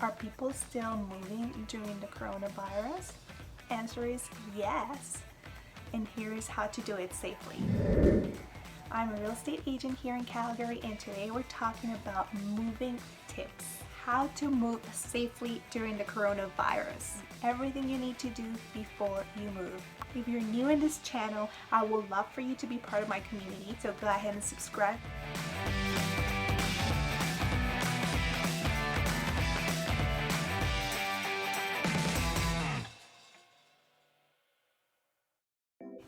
Are people still moving during the coronavirus? Answer is yes. And here is how to do it safely. I'm a real estate agent here in Calgary, and today we're talking about moving tips. How to move safely during the coronavirus. Everything you need to do before you move. If you're new in this channel, I would love for you to be part of my community, so go ahead and subscribe.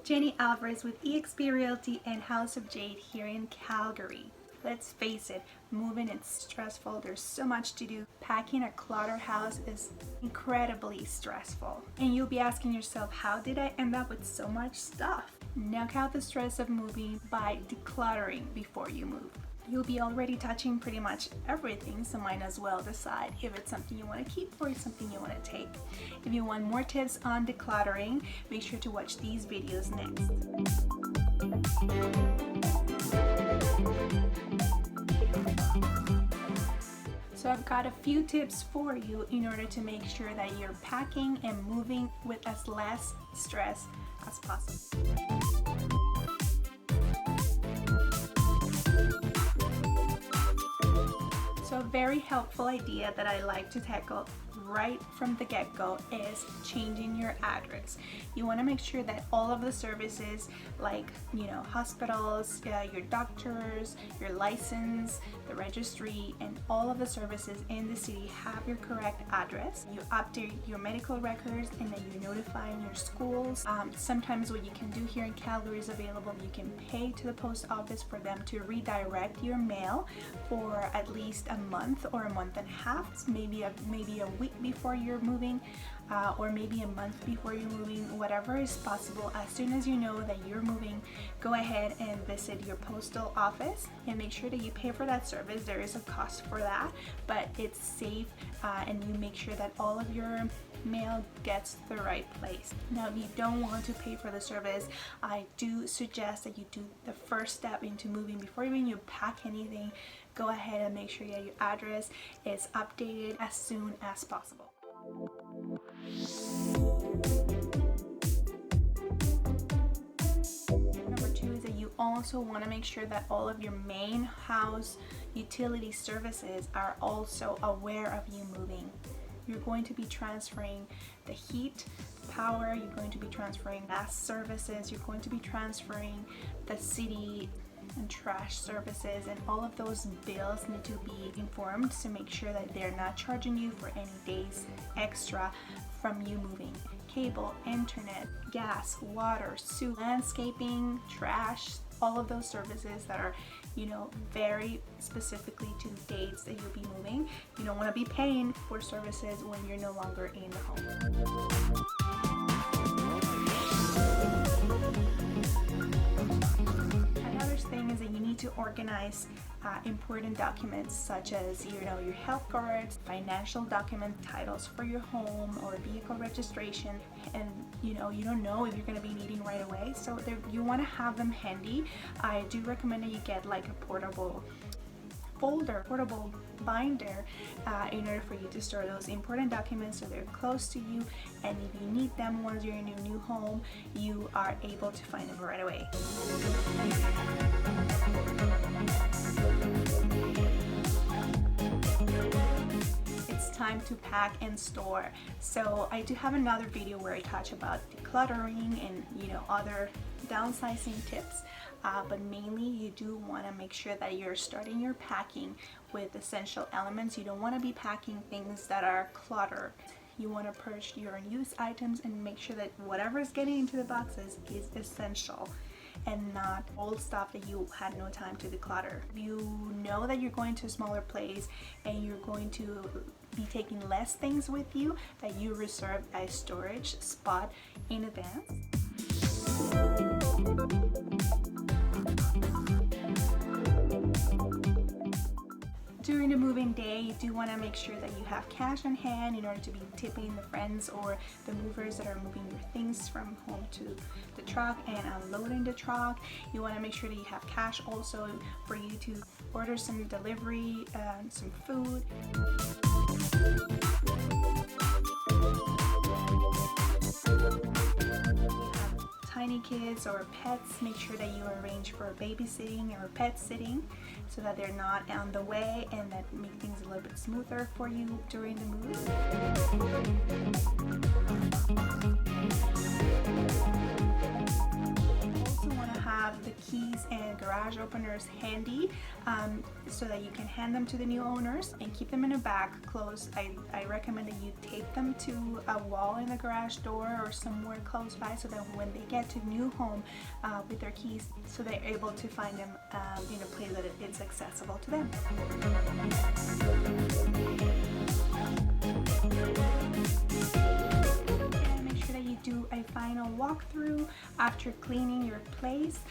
Jenny Alvarez with eXp Realty and House of Jade here in Calgary. Let's face it, moving is stressful. There's so much to do. Packing a clutter house is incredibly stressful. And you'll be asking yourself, how did I end up with so much stuff? Knock out the stress of moving by decluttering before you move. You'll be already touching pretty much everything, so might as well decide if it's something you want to keep or it's something you want to take. If you want more tips on decluttering, make sure to watch these videos next. So I've got a few tips for you in order to make sure that you're packing and moving with as less stress as possible. So a very helpful idea that I like to tackle right from the get-go is changing your address. You want to make sure that all of the services like, hospitals, your doctors, your license, the registry, and all of the services in the city have your correct address. You update your medical records, and then you're notifying your schools. Sometimes what you can do here in Calgary is available. You can pay to the post office for them to redirect your mail for at least a month or a month and a half, maybe a week before you're moving, or maybe a month before you're moving. Whatever is possible. As soon as you know that you're moving, go ahead and visit your postal office and make sure that you pay for that service. There is a cost for that, but it's safe, and you make sure that all of your mail gets to the right place. Now, if you don't want to pay for the service, I do suggest that you do the first step into moving. Before even you pack anything, go ahead and make sure that your address is updated as soon as possible. Number two is that you also want to make sure that all of your main house utility services are also aware of you moving. You're going to be transferring the heat, power, you're going to be transferring gas services, you're going to be transferring the city and trash services, and all of those bills need to be informed to make sure that they're not charging you for any days extra from you moving. Cable, internet, gas, water, sewer, landscaping, trash, all of those services that are, very specifically to dates that you'll be moving. You don't want to be paying for services when you're no longer in the home. Thing is that you need to organize important documents such as your health cards, financial document, titles for your home or vehicle registration, and you don't know if you're going to be needing right away, so you want to have them handy. I do recommend that you get like a portable folder, portable binder, in order for you to store those important documents so they're close to you, and if you need them once you're in your new home, you are able to find them right away. It's time to pack and store. So I do have another video where I touch about decluttering and other downsizing tips. But mainly you do want to make sure that you're starting your packing with essential elements. You don't want to be packing things that are clutter. You want to purge your unused items and make sure that whatever is getting into the boxes is essential and not old stuff that you had no time to declutter. You know that you're going to a smaller place and you're going to be taking less things with you, that you reserve a storage spot in advance. During the moving day, you do want to make sure that you have cash on hand in order to be tipping the friends or the movers that are moving your things from home to the truck and unloading the truck. You want to make sure that you have cash also for you to order some delivery, some food. kids or pets, make sure that you arrange for babysitting or pet sitting so that they're not on the way, and that make things a little bit smoother for you during the move. Have the keys and garage openers handy so that you can hand them to the new owners and keep them in a bag close. I recommend that you tape them to a wall in the garage door or somewhere close by so that when they get to the new home with their keys, so they're able to find them in a place that it's accessible to them. Do a final walkthrough after cleaning your place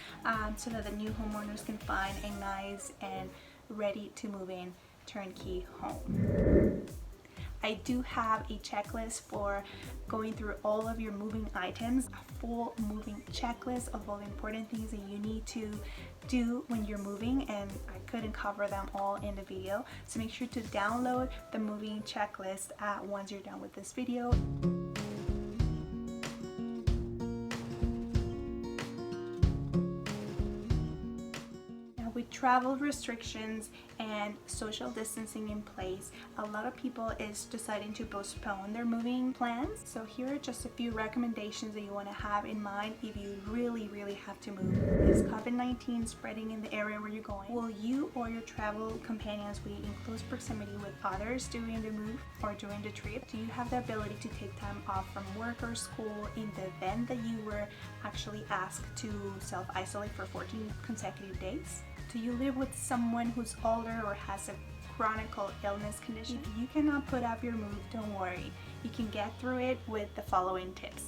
so that the new homeowners can find a nice and ready to move in turnkey home. I do have a checklist for going through all of your moving items, a full moving checklist of all the important things that you need to do when you're moving, and I couldn't cover them all in the video. So make sure to download the moving checklist once you're done with this video. With travel restrictions and social distancing in place, a lot of people is deciding to postpone their moving plans. So here are just a few recommendations that you want to have in mind if you really have to move. Is COVID-19 spreading in the area where you're going? Will you or your travel companions be in close proximity with others during the move or during the trip? Do you have the ability to take time off from work or school in the event that you were actually asked to self-isolate for 14 consecutive days? Do you live with someone who's older or has a chronic illness condition? If you cannot put up your move, don't worry. You can get through it with the following tips.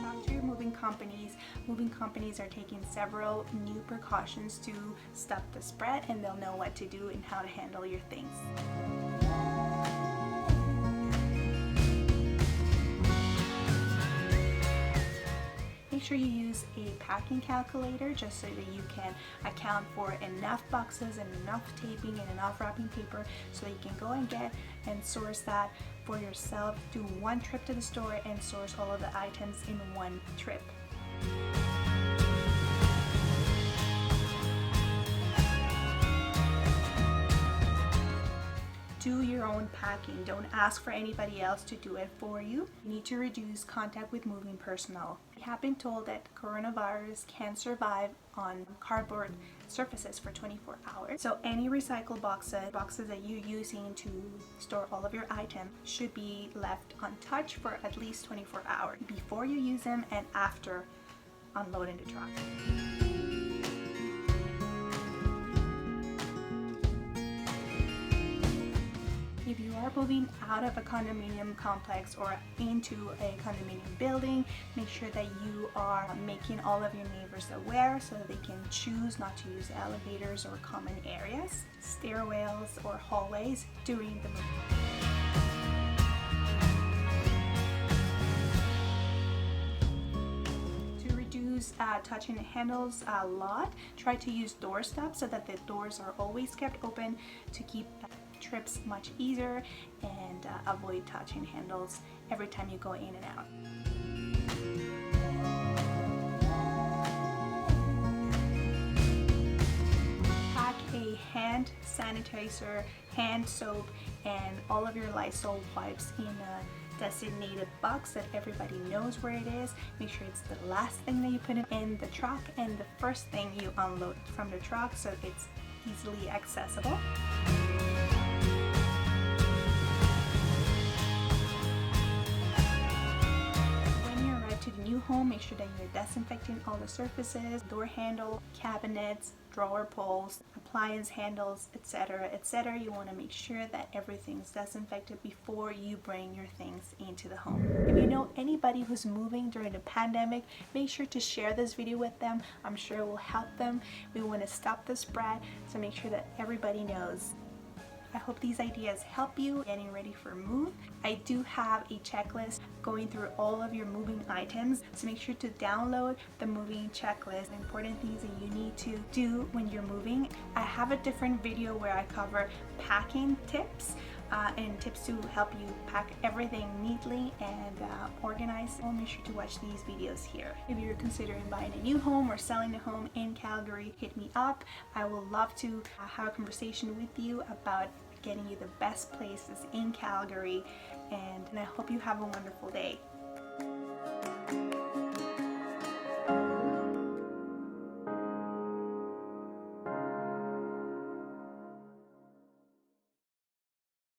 Talk to your moving companies. Moving companies are taking several new precautions to stop the spread, and they'll know what to do and how to handle your things. Make sure you use a packing calculator just so that you can account for enough boxes and enough taping and enough wrapping paper so that you can go and get and source that for yourself. Do one trip to the store and source all of the items in one trip. Do your own packing. Don't ask for anybody else to do it for you. You need to reduce contact with moving personnel. We have been told that coronavirus can survive on cardboard surfaces for 24 hours. So any recycled boxes that you're using to store all of your items should be left untouched for at least 24 hours before you use them and after unloading the truck. If you are moving out of a condominium complex or into a condominium building, make sure that you are making all of your neighbors aware so that they can choose not to use elevators or common areas, stairwells or hallways during the move. Touching the handles a lot, try to use door stops so that the doors are always kept open to keep trips much easier, and avoid touching handles every time you go in and out. Pack a hand sanitizer, hand soap, and all of your Lysol wipes in a designated box that everybody knows where it is. Make sure it's the last thing that you put in the truck and the first thing you unload from the truck so it's easily accessible. To the new home, make sure that you're disinfecting all the surfaces, door handle, cabinets, drawer pulls, appliance handles, etc., etc. You want to make sure that everything's disinfected before you bring your things into the home. If you know anybody who's moving during the pandemic, make sure to share this video with them. I'm sure it will help them. We want to stop the spread, so make sure that everybody knows. I hope these ideas help you getting ready for a move. I do have a checklist going through all of your moving items, so make sure to download the moving checklist, important things that you need to do when you're moving. I have a different video where I cover packing tips and tips to help you pack everything neatly and organized. So make sure to watch these videos here. If you're considering buying a new home or selling a home in Calgary, hit me up. I would love to have a conversation with you about getting you the best places in Calgary, and I hope you have a wonderful day.